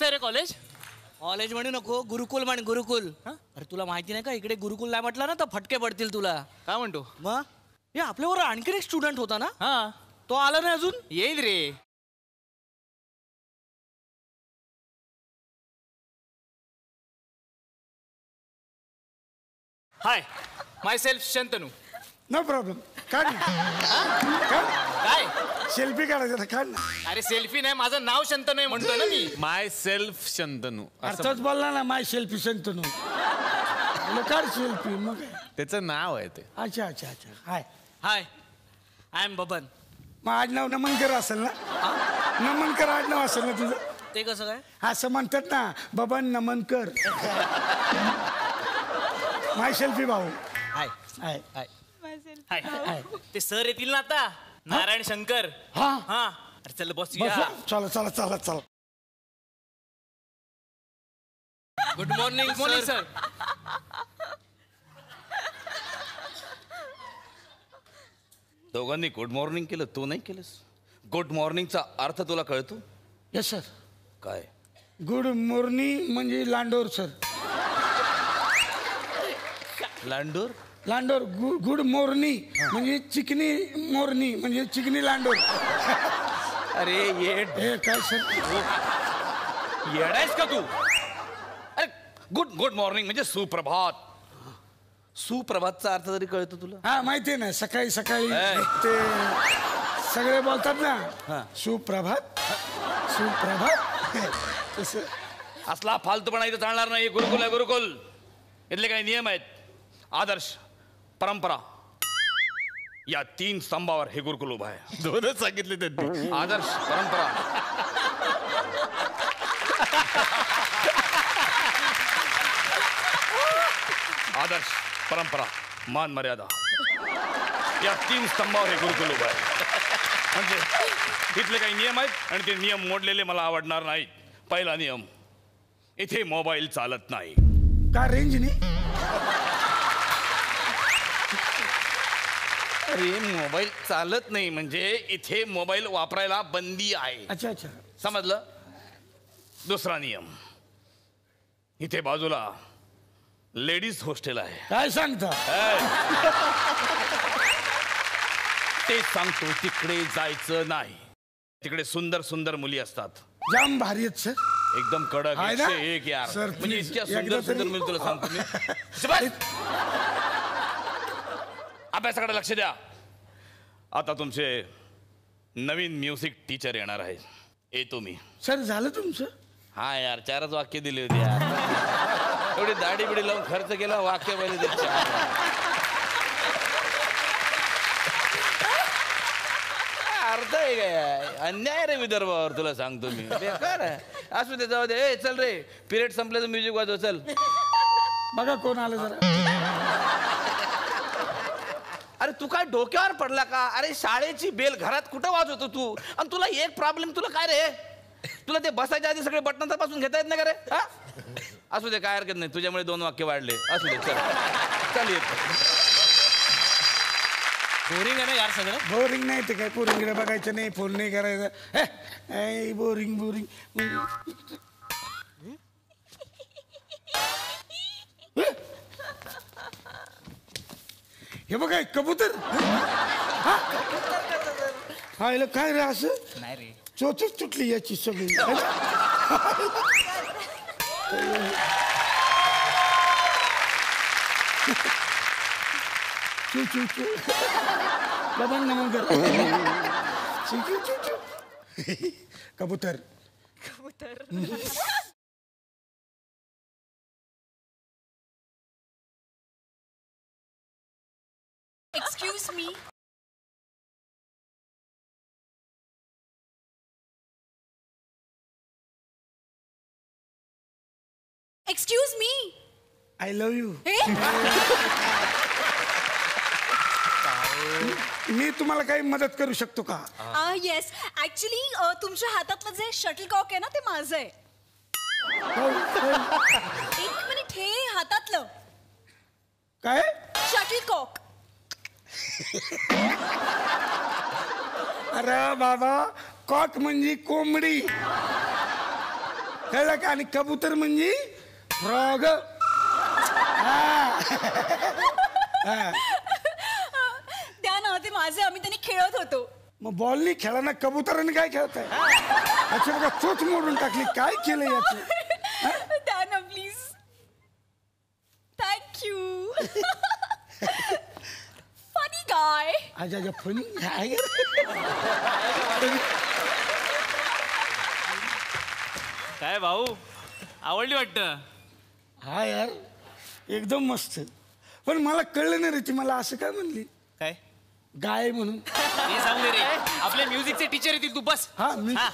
कसं आहे रे college? College म्हणू नको, गुरुकुल म्हण, गुरुकुल. अरे तुला माहिती नाही का, इकडे गुरुकुल नाही म्हटलं ना तर फटके पडतील तुला. काय म्हणतो? मग हे आपल्यावर आणखी एक स्टुडंट होता ना, हा तो आला नाही अजून. येईल रे. Hi, myself Shantanu. No problem. काढ काय सेल्फी काढायचं काढ ना. अरे सेल्फी नाही, माझं नाव शंतनू आहे म्हणतोय ना मी. माय सेल्फ शंतनू अर्थात बोलला ना माय सेल्फी शंतनू. काढ सेल्फी. मग त्याचं नाव आहे ते. अच्छा अच्छा अच्छा. हाय हाय, आय एम बबन. मग आडनाव नमनकर असेल ना. नमनकर आडनाव असेल ना तुझं. ते कसं काय? असं म्हणतात ना, बबन नमनकर. माय सेल्फी भाऊ. हाय हाय हाय हाय. हाय. ते सर येतील ना आता, नारायण शंकर. हा हा अरे चल बस. चला चला चला चला. Good morning morning sir. दोघांनी गुड मॉर्निंग केलं, तू नाही केलंस. गुड मॉर्निंगचा अर्थ तुला कळतो? Yes sir. काय? गुड मॉर्निंग म्हणजे लांडोर सर. लांडोर? लांडोर. गुड मॉर्निंग म्हणजे चिकनी मोरनी म्हणजे चिकनी लांडोर. अरे ये काय सर? येडायस का तू? अरे गुड गुड मॉर्निंग म्हणजे सुप्रभात. सुप्रभातचा अर्थ तरी कळतो तुला? हा माहिती आहे ना, सकाळी सकाळी ए. ते सगळे बोलतात ना सुप्रभात सुप्रभात. तसं असला फालतूपणा इथं चालणार नाही. गुरुकुल आहे गुरुकुल. इथले काही नियम आहेत, आदर्श, परंपरा, या 3 स्तंभावर हे गुरुकुल उभं आहे. दोनच सांगितले त्यांनी. आदर्श, परंपरा. आदर्श, परंपरा, मान मर्यादा, या 3 स्तंभावर हे गुरुकुल उभं आहे. म्हणजे इथले काही नियम आहेत आणि ते नियम मोडलेले मला आवडणार नाहीत. पहिला नियम, इथे मोबाईल चालत नाही. का रेंज नाही? अरे मोबाईल चालत नाही म्हणजे इथे मोबाईल वापरायला बंदी आहे. अच्छा अच्छा. समजलं? दुसरा नियम, इथे बाजूला लेडीज हॉस्टेल आहे. काय सांगता? ते सांगतो, तिकडे जायचं नाही. तिकडे सुंदर सुंदर मुली असतात. जाम भारी आहेत सर. एकदम कडक. आहे ना? 101 यार. सर, म्हणजे please, इतक्या एकदा सुंदर सुंदर तरी- मुली तुला सांगतो मी. अभ्यासाकडे लक्ष द्या. आता तुमचे नवीन म्युझिक टीचर येणार आहे. येतो मी. सर झालं तुमचं? हा यार, 4च वाक्य दिली होती यार. एवढी दाढी बिडी लावून खर्च केला, वाक्य पहिले ते 4. अर्थ आहे काय? अन्याय रे विदर्भावर, तुला सांगतो मी. बेकार आहे. असू दे, जाऊ दे. ए चल रे, पिरियड संपल्याचं म्युझिक वाजव. चल. बघा कोण आलं जरा. अरे तू काय डोक्यावर पडला का? अरे शाळेची बेल घरात कुठं वाजवतो तू? आणि तुला एक प्रॉब्लेम, तुला काय रे? तुला ते बसायच्या आधी सगळे बटन पासून घेता येत नाही का रे? हा असू दे, काय हरकत नाही. तुझ्यामुळे 2 वाक्य वाढले. असू दे, चल चल येत. बोरिंग आहे ना यार सगळं. बोरिंग नाही ते काय, पोरींकडे बघायचं नाही, फोन नाही करायचं. Boring boring. हे बघा कबूतर. हा याला काय रे असं? नाही रे. चोचच तुटली याची सगळी. चू चू चू. बबन नमनकर. चू चू चू चू. कबूतर. Excuse me. Excuse me. I love you. मी तुम्हाला काही मदत करू शकतो का? येस ऍक्च्युली तुमच्या हातातलं जे शटलकॉक आहे ना ते माझं आहे. एक मिनिट, हे हातातलं काय? शटलकॉक. अरे बाबा, कॉक म्हणजे कोंबडी. कळलं का? आणि कबूतर म्हणजे फ्रॉग. त्या ना ते माझे आम्ही त्यांनी खेळत होतो. मग बॉलनी खेळा ना, कबुतराने काय खेळताय? अच्छा बघा, चोच मोडून टाकली. काय केलं याचं? त्या ना प्लीज. थँक्यू. Funny guy. अच्छा फनी आहे. काय भाऊ आवडली वाटतं. हा यार एकदम मस्त. पण मला कळलं नाही रे, ती मला असं काय म्हणली काय गाय म्हणून. हे सांगू दे रे, आपले म्युझिकचे टीचर येतील, तू बस. हा मी हा.